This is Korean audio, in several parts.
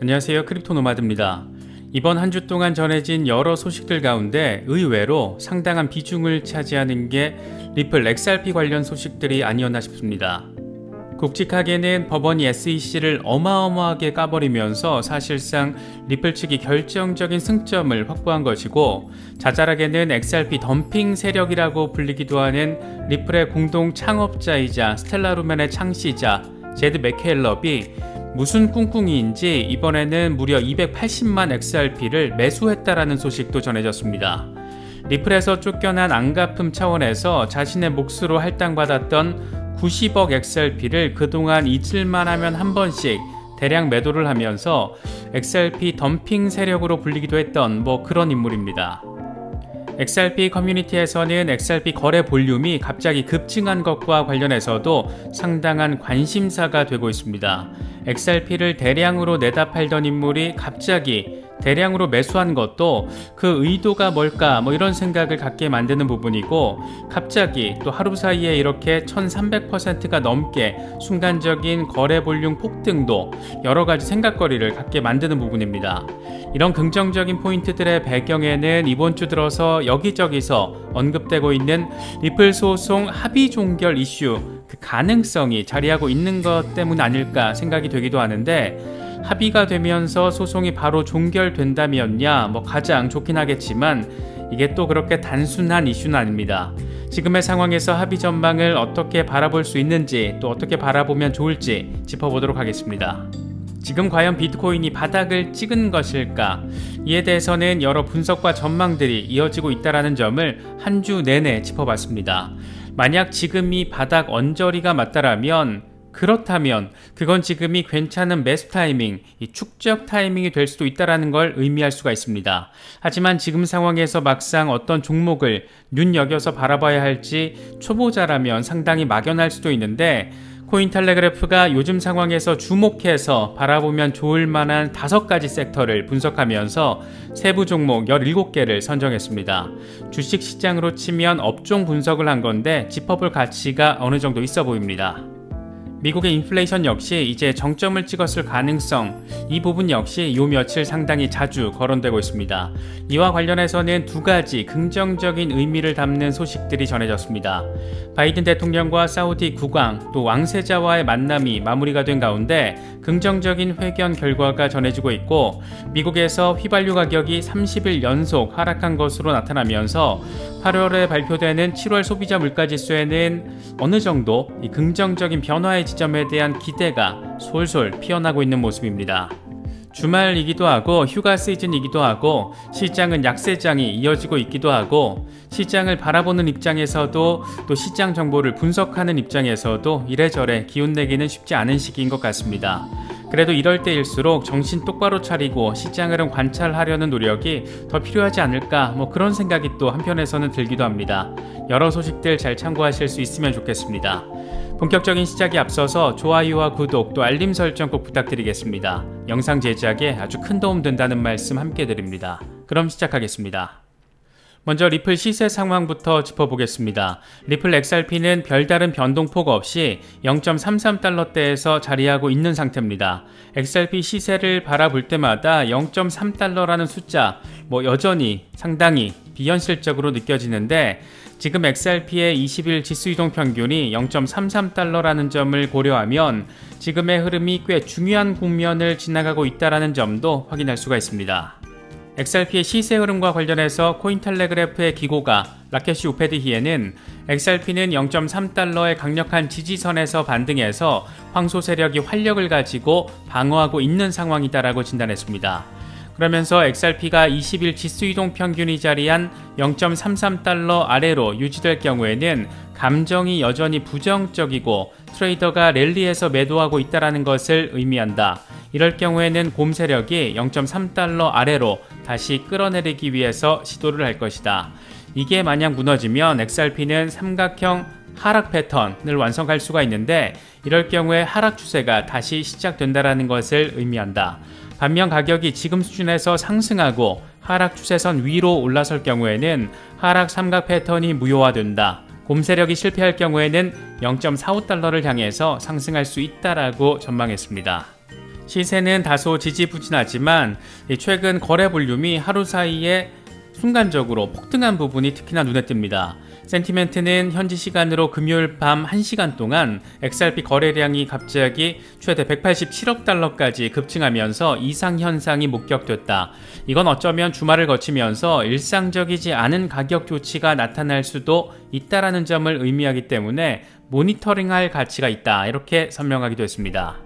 안녕하세요, 크립토노마드입니다. 이번 한 주 동안 전해진 여러 소식들 가운데 의외로 상당한 비중을 차지하는 게 리플 XRP 관련 소식들이 아니었나 싶습니다. 굵직하게는 법원이 SEC를 어마어마하게 까버리면서 사실상 리플 측이 결정적인 승점을 확보한 것이고, 자잘하게는 XRP 덤핑 세력이라고 불리기도 하는 리플의 공동 창업자이자 스텔라루멘의 창시자 제드 맥켈럽이 무슨 꿍꿍이인지 이번에는 무려 280만 XRP를 매수했다라는 소식도 전해졌습니다. 리플에서 쫓겨난 안갚음 차원에서 자신의 몫으로 할당받았던 90억 XRP를 그동안 잊을만 하면 한 번씩 대량 매도를 하면서 XRP 덤핑 세력으로 불리기도 했던 그런 인물입니다. XRP 커뮤니티에서는 XRP 거래 볼륨이 갑자기 급증한 것과 관련해서도 상당한 관심사가 되고 있습니다. XRP를 대량으로 내다 팔던 인물이 갑자기 대량으로 매수한 것도 그 의도가 뭘까 이런 생각을 갖게 만드는 부분이고, 갑자기 또 하루 사이에 이렇게 1300%가 넘게 순간적인 거래 볼륨 폭등도 여러가지 생각거리를 갖게 만드는 부분입니다. 이런 긍정적인 포인트들의 배경에는 이번 주 들어서 여기저기서 언급되고 있는 리플 소송 합의 종결 이슈, 그 가능성이 자리하고 있는 것 때문 아닐까 생각이 되기도 하는데, 합의가 되면서 소송이 바로 종결된다면야 가장 좋긴 하겠지만 이게 또 그렇게 단순한 이슈는 아닙니다. 지금의 상황에서 합의 전망을 어떻게 바라볼 수 있는지, 또 어떻게 바라보면 좋을지 짚어보도록 하겠습니다. 지금 과연 비트코인이 바닥을 찍은 것일까? 이에 대해서는 여러 분석과 전망들이 이어지고 있다는 점을 한 주 내내 짚어봤습니다. 만약 지금이 바닥 언저리가 맞다라면, 그렇다면 그건 지금이 괜찮은 매수 타이밍, 축적 타이밍이 될 수도 있다는 걸 의미할 수가 있습니다. 하지만 지금 상황에서 막상 어떤 종목을 눈여겨서 바라봐야 할지 초보자라면 상당히 막연할 수도 있는데, 코인텔레그래프가 요즘 상황에서 주목해서 바라보면 좋을 만한 5가지 섹터를 분석하면서 세부 종목 17개를 선정했습니다. 주식 시장으로 치면 업종 분석을 한 건데 짚어볼 가치가 어느 정도 있어 보입니다. 미국의 인플레이션 역시 이제 정점을 찍었을 가능성, 이 부분 역시 요 며칠 상당히 자주 거론되고 있습니다. 이와 관련해서는 2가지 긍정적인 의미를 담는 소식들이 전해졌습니다. 바이든 대통령과 사우디 국왕 또 왕세자와의 만남이 마무리가 된 가운데 긍정적인 회견 결과가 전해지고 있고, 미국에서 휘발유 가격이 30일 연속 하락한 것으로 나타나면서 8월에 발표되는 7월 소비자 물가지수에는 어느 정도 이 긍정적인 변화의 지점에 대한 기대가 솔솔 피어나고 있는 모습입니다. 주말이기도 하고 휴가 시즌이기도 하고 시장은 약세장이 이어지고 있기도 하고, 시장을 바라보는 입장에서도 또 시장 정보를 분석하는 입장에서도 이래저래 기운내기는 쉽지 않은 시기인 것 같습니다. 그래도 이럴 때일수록 정신 똑바로 차리고 시장을 관찰하려는 노력이 더 필요하지 않을까, 그런 생각이 또 한편에서는 들기도 합니다. 여러 소식들 잘 참고하실 수 있으면 좋겠습니다. 본격적인 시작에 앞서서 좋아요와 구독 또 알림 설정 꼭 부탁드리겠습니다. 영상 제작에 아주 큰 도움 된다는 말씀 함께 드립니다. 그럼 시작하겠습니다. 먼저 리플 시세 상황부터 짚어보겠습니다. 리플 XRP는 별다른 변동폭 없이 0.33달러대에서 자리하고 있는 상태입니다. XRP 시세를 바라볼 때마다 0.3달러라는 숫자 여전히 상당히 비현실적으로 느껴지는데, 지금 XRP의 20일 지수이동 평균이 0.33달러라는 점을 고려하면 지금의 흐름이 꽤 중요한 국면을 지나가고 있다는 점도 확인할 수가 있습니다. XRP의 시세 흐름과 관련해서 코인텔레그래프의 기고가 라케시 우페드히에는 XRP는 0.3달러의 강력한 지지선에서 반등해서 황소 세력이 활력을 가지고 방어하고 있는 상황이다라고 진단했습니다. 그러면서 XRP가 20일 지수이동 평균이 자리한 0.33달러 아래로 유지될 경우에는 감정이 여전히 부정적이고 트레이더가 랠리에서 매도하고 있다는 것을 의미한다. 이럴 경우에는 곰 세력이 0.3달러 아래로 다시 끌어내리기 위해서 시도를 할 것이다. 이게 만약 무너지면 XRP는 삼각형 하락 패턴을 완성할 수가 있는데, 이럴 경우에 하락 추세가 다시 시작된다는 것을 의미한다. 반면 가격이 지금 수준에서 상승하고 하락 추세선 위로 올라설 경우에는 하락 삼각 패턴이 무효화된다. 봄 세력이 실패할 경우에는 0.45달러를 향해서 상승할 수 있다라고 전망했습니다. 시세는 다소 지지부진하지만 최근 거래 볼륨이 하루 사이에 순간적으로 폭등한 부분이 특히나 눈에 띕니다. 센티멘트는 현지 시간으로 금요일 밤 1시간 동안 XRP 거래량이 갑자기 최대 187억 달러까지 급증하면서 이상 현상이 목격됐다. 이건 어쩌면 주말을 거치면서 일상적이지 않은 가격 조치가 나타날 수도 있다라는 점을 의미하기 때문에 모니터링할 가치가 있다. 이렇게 설명하기도 했습니다.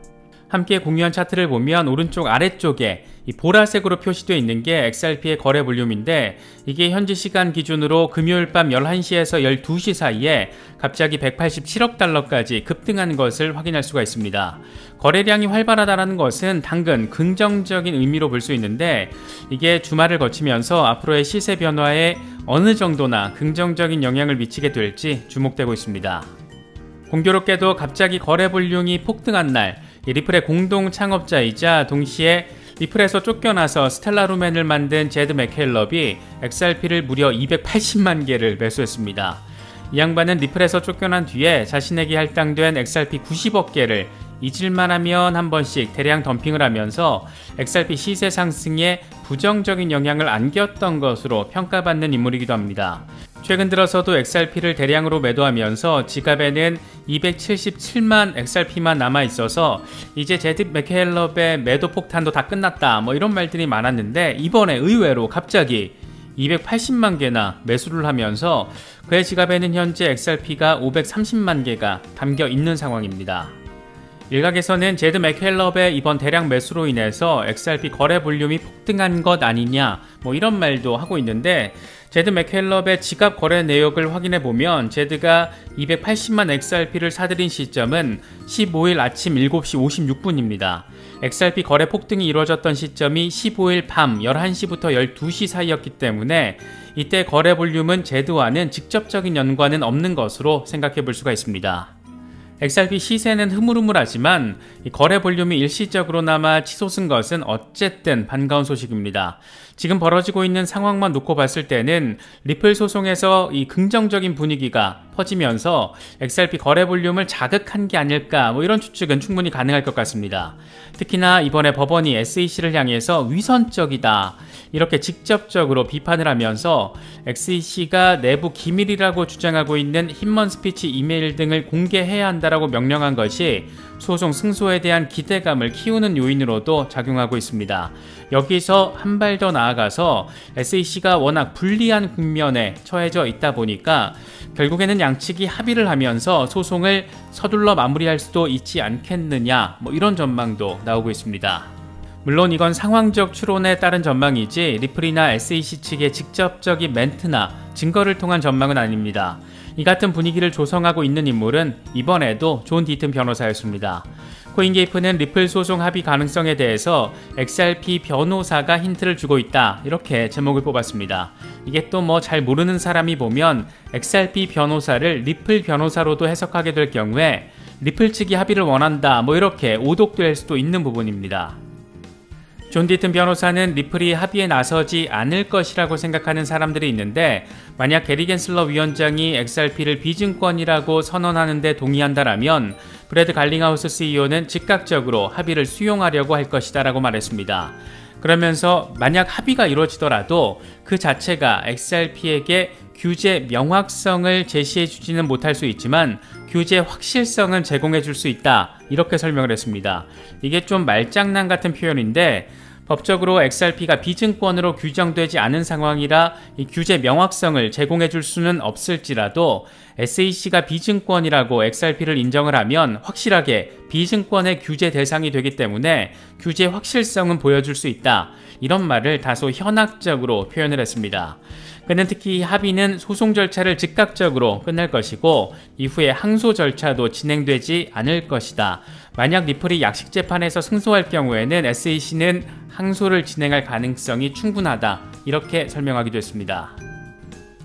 함께 공유한 차트를 보면 오른쪽 아래쪽에 이 보라색으로 표시되어 있는 게 XRP의 거래 볼륨인데 이게 현지 시간 기준으로 금요일 밤 11시에서 12시 사이에 갑자기 187억 달러까지 급등한 것을 확인할 수가 있습니다. 거래량이 활발하다는 것은 당근 긍정적인 의미로 볼 수 있는데 이게 주말을 거치면서 앞으로의 시세 변화에 어느 정도나 긍정적인 영향을 미치게 될지 주목되고 있습니다. 공교롭게도 갑자기 거래 볼륨이 폭등한 날 리플의 공동 창업자이자 동시에 리플에서 쫓겨나서 스텔라루멘을 만든 제드 맥켈럽이 XRP를 무려 280만 개를 매수했습니다. 이 양반은 리플에서 쫓겨난 뒤에 자신에게 할당된 XRP 90억 개를 잊을만 하면 한 번씩 대량 덤핑을 하면서 XRP 시세 상승에 부정적인 영향을 안겼던 것으로 평가받는 인물이기도 합니다. 최근 들어서도 XRP를 대량으로 매도하면서 지갑에는 277만 XRP만 남아있어서 이제 제드 맥켈럽의 매도 폭탄도 다 끝났다 뭐 이런 말들이 많았는데 이번에 의외로 갑자기 280만 개나 매수를 하면서 그의 지갑에는 현재 XRP가 530만 개가 담겨 있는 상황입니다. 일각에서는 제드 맥켈럽의 이번 대량 매수로 인해서 XRP 거래 볼륨이 폭등한 것 아니냐 뭐 이런 말도 하고 있는데 제드 맥켈럽의 지갑 거래 내역을 확인해보면 제드가 280만 XRP를 사들인 시점은 15일 아침 7시 56분입니다. XRP 거래 폭등이 이루어졌던 시점이 15일 밤 11시부터 12시 사이였기 때문에 이때 거래 볼륨은 제드와는 직접적인 연관은 없는 것으로 생각해 볼 수가 있습니다. XRP 시세는 흐물흐물하지만 거래 볼륨이 일시적으로나마 치솟은 것은 어쨌든 반가운 소식입니다. 지금 벌어지고 있는 상황만 놓고 봤을 때는 리플 소송에서 이 긍정적인 분위기가 퍼지면서 XRP 거래 볼륨을 자극한 게 아닐까 뭐 이런 추측은 충분히 가능할 것 같습니다. 특히나 이번에 법원이 SEC를 향해서 위선적이다 이렇게 직접적으로 비판을 하면서 SEC가 내부 기밀이라고 주장하고 있는 힘먼 스피치 이메일 등을 공개해야 한다라고 명령한 것이 소송 승소에 대한 기대감을 키우는 요인으로도 작용하고 있습니다. 여기서 한 발 더 나아가서 SEC가 워낙 불리한 국면에 처해져 있다 보니까 결국에는 양측이 합의를 하면서 소송을 서둘러 마무리할 수도 있지 않겠느냐 뭐 이런 전망도 나오고 있습니다. 물론 이건 상황적 추론에 따른 전망이지 리플이나 SEC 측의 직접적인 멘트나 증거를 통한 전망은 아닙니다. 이 같은 분위기를 조성하고 있는 인물은 이번에도 존 디튼 변호사였습니다. 코인게이프는 리플 소송 합의 가능성에 대해서 XRP 변호사가 힌트를 주고 있다 이렇게 제목을 뽑았습니다. 이게 또 뭐 잘 모르는 사람이 보면 XRP 변호사를 리플 변호사로도 해석하게 될 경우에 리플 측이 합의를 원한다 뭐 이렇게 오독될 수도 있는 부분입니다. 존 디튼 변호사는 리플이 합의에 나서지 않을 것이라고 생각하는 사람들이 있는데 만약 게리 겐슬러 위원장이 XRP를 비증권이라고 선언하는 데 동의한다라면 브래드 갈링하우스 CEO는 즉각적으로 합의를 수용하려고 할 것이다 라고 말했습니다. 그러면서 만약 합의가 이루어지더라도 그 자체가 XRP에게 규제 명확성을 제시해주지는 못할 수 있지만 규제 확실성은 제공해줄 수 있다 이렇게 설명을 했습니다. 이게 좀 말장난 같은 표현인데 법적으로 XRP가 비증권으로 규정되지 않은 상황이라 이 규제 명확성을 제공해줄 수는 없을지라도 SEC가 비증권이라고 XRP를 인정을 하면 확실하게 비증권의 규제 대상이 되기 때문에 규제 확실성은 보여줄 수 있다. 이런 말을 다소 현학적으로 표현을 했습니다. 그는 특히 합의는 소송 절차를 즉각적으로 끝낼 것이고 이후에 항소 절차도 진행되지 않을 것이다. 만약 리플이 약식 재판에서 승소할 경우에는 SEC는 항소를 진행할 가능성이 충분하다. 이렇게 설명하기도 했습니다.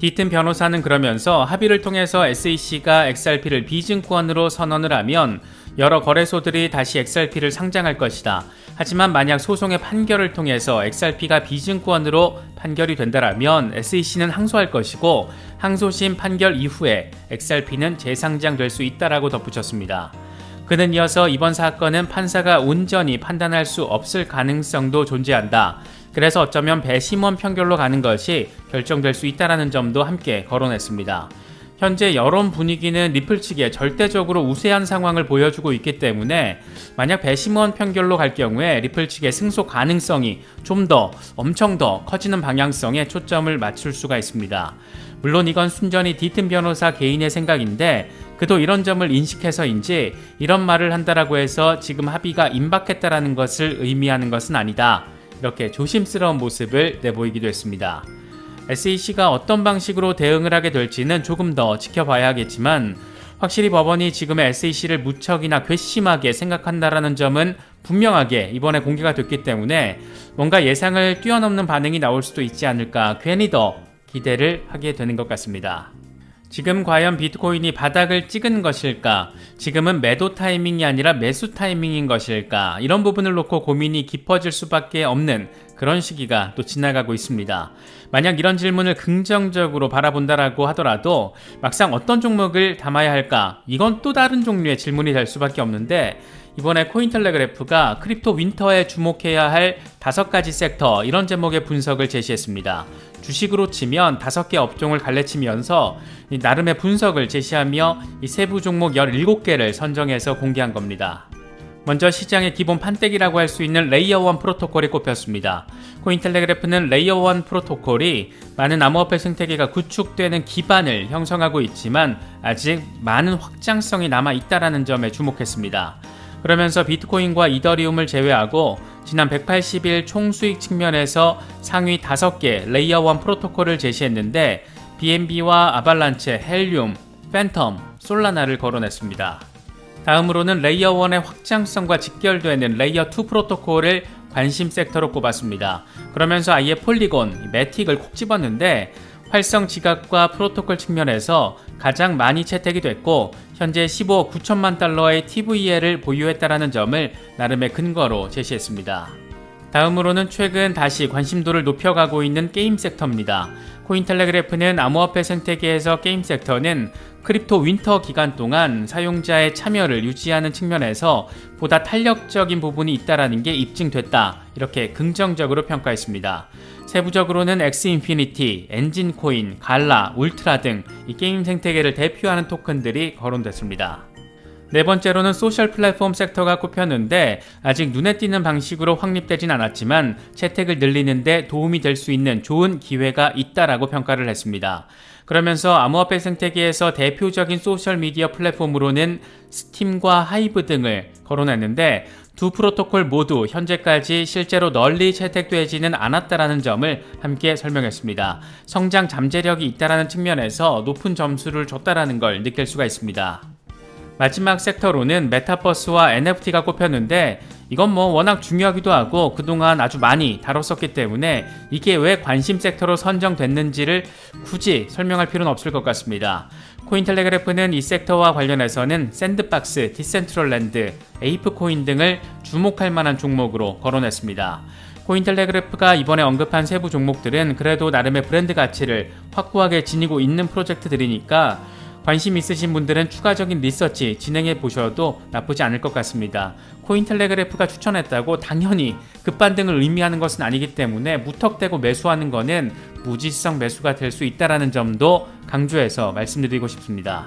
디튼 변호사는 그러면서 합의를 통해서 SEC가 XRP를 비증권으로 선언을 하면 여러 거래소들이 다시 XRP를 상장할 것이다. 하지만 만약 소송의 판결을 통해서 XRP가 비증권으로 판결이 된다면 SEC는 항소할 것이고 항소심 판결 이후에 XRP는 재상장될 수 있다라고 덧붙였습니다. 그는 이어서 이번 사건은 판사가 온전히 판단할 수 없을 가능성도 존재한다. 그래서 어쩌면 배심원 판결로 가는 것이 결정될 수 있다는 점도 함께 거론했습니다. 현재 여론 분위기는 리플 측에 절대적으로 우세한 상황을 보여주고 있기 때문에 만약 배심원 판결로 갈 경우에 리플 측의 승소 가능성이 좀 더 엄청 더 커지는 방향성에 초점을 맞출 수가 있습니다. 물론 이건 순전히 디튼 변호사 개인의 생각인데 그도 이런 점을 인식해서인지 이런 말을 한다라고 해서 지금 합의가 임박했다라는 것을 의미하는 것은 아니다. 이렇게 조심스러운 모습을 내보이기도 했습니다. SEC가 어떤 방식으로 대응을 하게 될지는 조금 더 지켜봐야겠지만 확실히 법원이 지금의 SEC를 무척이나 괘씸하게 생각한다라는 점은 분명하게 이번에 공개가 됐기 때문에 뭔가 예상을 뛰어넘는 반응이 나올 수도 있지 않을까 괜히 더 기대를 하게 되는 것 같습니다. 지금 과연 비트코인이 바닥을 찍은 것일까? 지금은 매도 타이밍이 아니라 매수 타이밍인 것일까? 이런 부분을 놓고 고민이 깊어질 수밖에 없는 그런 시기가 또 지나가고 있습니다. 만약 이런 질문을 긍정적으로 바라본다라고 하더라도 막상 어떤 종목을 담아야 할까? 이건 또 다른 종류의 질문이 될 수밖에 없는데 이번에 코인텔레그래프가 크립토 윈터에 주목해야 할 5가지 섹터 이런 제목의 분석을 제시했습니다. 주식으로 치면 5개 업종을 갈래치면서 나름의 분석을 제시하며 이 세부 종목 17개를 선정해서 공개한 겁니다. 먼저 시장의 기본 판때기라고 할 수 있는 레이어 1 프로토콜이 꼽혔습니다. 코인텔레그래프는 레이어 1 프로토콜이 많은 암호화폐 생태계가 구축되는 기반을 형성하고 있지만 아직 많은 확장성이 남아있다는 점에 주목했습니다. 그러면서 비트코인과 이더리움을 제외하고 지난 180일 총수익 측면에서 상위 5개 레이어 1 프로토콜을 제시했는데 BNB와 아발란체, 헬륨, 팬텀, 솔라나를 거론했습니다. 다음으로는 레이어 1의 확장성과 직결되는 레이어 2 프로토콜을 관심 섹터로 꼽았습니다. 그러면서 아예 폴리곤, 매틱을 콕 집었는데 활성 지갑과 프로토콜 측면에서 가장 많이 채택이 됐고 현재 15억 9천만 달러의 TVL을 보유했다라는 점을 나름의 근거로 제시했습니다. 다음으로는 최근 다시 관심도를 높여가고 있는 게임 섹터입니다. 코인텔레그래프는 암호화폐 생태계에서 게임 섹터는 크립토 윈터 기간 동안 사용자의 참여를 유지하는 측면에서 보다 탄력적인 부분이 있다는 게 입증됐다. 이렇게 긍정적으로 평가했습니다. 세부적으로는 엑스인피니티, 엔진코인, 갈라, 울트라 등 이 게임 생태계를 대표하는 토큰들이 거론됐습니다. 네 번째로는 소셜 플랫폼 섹터가 꼽혔는데 아직 눈에 띄는 방식으로 확립되진 않았지만 채택을 늘리는 데 도움이 될 수 있는 좋은 기회가 있다라고 평가를 했습니다. 그러면서 암호화폐 생태계에서 대표적인 소셜미디어 플랫폼으로는 스팀과 하이브 등을 거론했는데 두 프로토콜 모두 현재까지 실제로 널리 채택되지는 않았다라는 점을 함께 설명했습니다. 성장 잠재력이 있다라는 측면에서 높은 점수를 줬다라는 걸 느낄 수가 있습니다. 마지막 섹터로는 메타버스와 NFT가 꼽혔는데 이건 워낙 중요하기도 하고 그동안 아주 많이 다뤘었기 때문에 이게 왜 관심 섹터로 선정됐는지를 굳이 설명할 필요는 없을 것 같습니다. 코인텔레그래프는 이 섹터와 관련해서는 샌드박스, 디센트럴랜드, 에이프코인 등을 주목할 만한 종목으로 거론했습니다. 코인텔레그래프가 이번에 언급한 세부 종목들은 그래도 나름의 브랜드 가치를 확고하게 지니고 있는 프로젝트들이니까 관심 있으신 분들은 추가적인 리서치 진행해 보셔도 나쁘지 않을 것 같습니다. 코인텔레그래프가 추천했다고 당연히 급반등을 의미하는 것은 아니기 때문에 무턱대고 매수하는 것은 무지성 매수가 될 수 있다는 점도 강조해서 말씀드리고 싶습니다.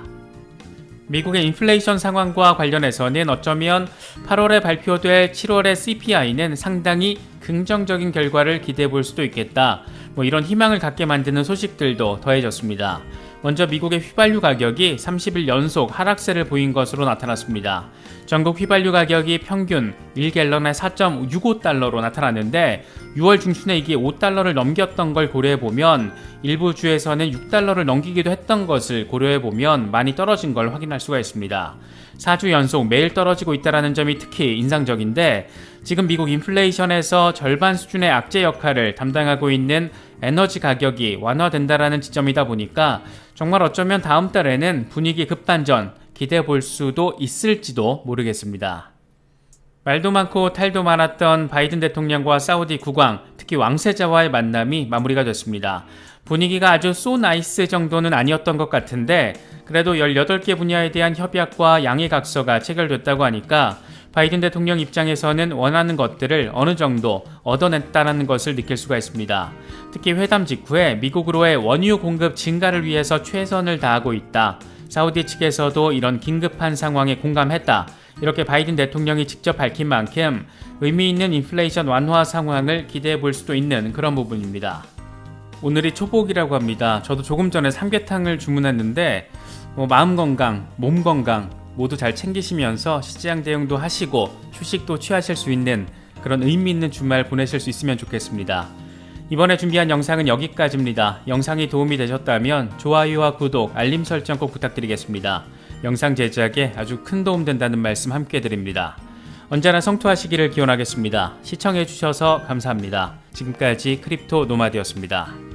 미국의 인플레이션 상황과 관련해서는 어쩌면 8월에 발표될 7월의 CPI는 상당히 긍정적인 결과를 기대해 볼 수도 있겠다. 이런 희망을 갖게 만드는 소식들도 더해졌습니다. 먼저 미국의 휘발유 가격이 30일 연속 하락세를 보인 것으로 나타났습니다. 전국 휘발유 가격이 평균 1갤런에 4.65달러로 나타났는데 6월 중순에 이게 5달러를 넘겼던 걸 고려해보면 일부 주에서는 6달러를 넘기기도 했던 것을 고려해보면 많이 떨어진 걸 확인할 수가 있습니다. 4주 연속 매일 떨어지고 있다는 점이 특히 인상적인데 지금 미국 인플레이션에서 절반 수준의 악재 역할을 담당하고 있는 에너지 가격이 완화된다라는 지점이다 보니까 정말 어쩌면 다음 달에는 분위기 급반전 기대해 볼 수도 있을지도 모르겠습니다. 말도 많고 탈도 많았던 바이든 대통령과 사우디 국왕, 특히 왕세자와의 만남이 마무리가 됐습니다. 분위기가 아주 소 나이스 정도는 아니었던 것 같은데 그래도 18개 분야에 대한 협약과 양해각서가 체결됐다고 하니까 바이든 대통령 입장에서는 원하는 것들을 어느 정도 얻어냈다는 것을 느낄 수가 있습니다. 특히 회담 직후에 미국으로의 원유 공급 증가를 위해서 최선을 다하고 있다. 사우디 측에서도 이런 긴급한 상황에 공감했다. 이렇게 바이든 대통령이 직접 밝힌 만큼 의미 있는 인플레이션 완화 상황을 기대해 볼 수도 있는 그런 부분입니다. 오늘이 초복이라고 합니다. 저도 조금 전에 삼계탕을 주문했는데 마음 건강, 몸 건강 모두 잘 챙기시면서 시장 대응도 하시고 휴식도 취하실 수 있는 그런 의미 있는 주말 보내실 수 있으면 좋겠습니다. 이번에 준비한 영상은 여기까지입니다. 영상이 도움이 되셨다면 좋아요와 구독, 알림 설정 꼭 부탁드리겠습니다. 영상 제작에 아주 큰 도움 된다는 말씀 함께 드립니다. 언제나 성투하시기를 기원하겠습니다. 시청해주셔서 감사합니다. 지금까지 크립토 노마드였습니다.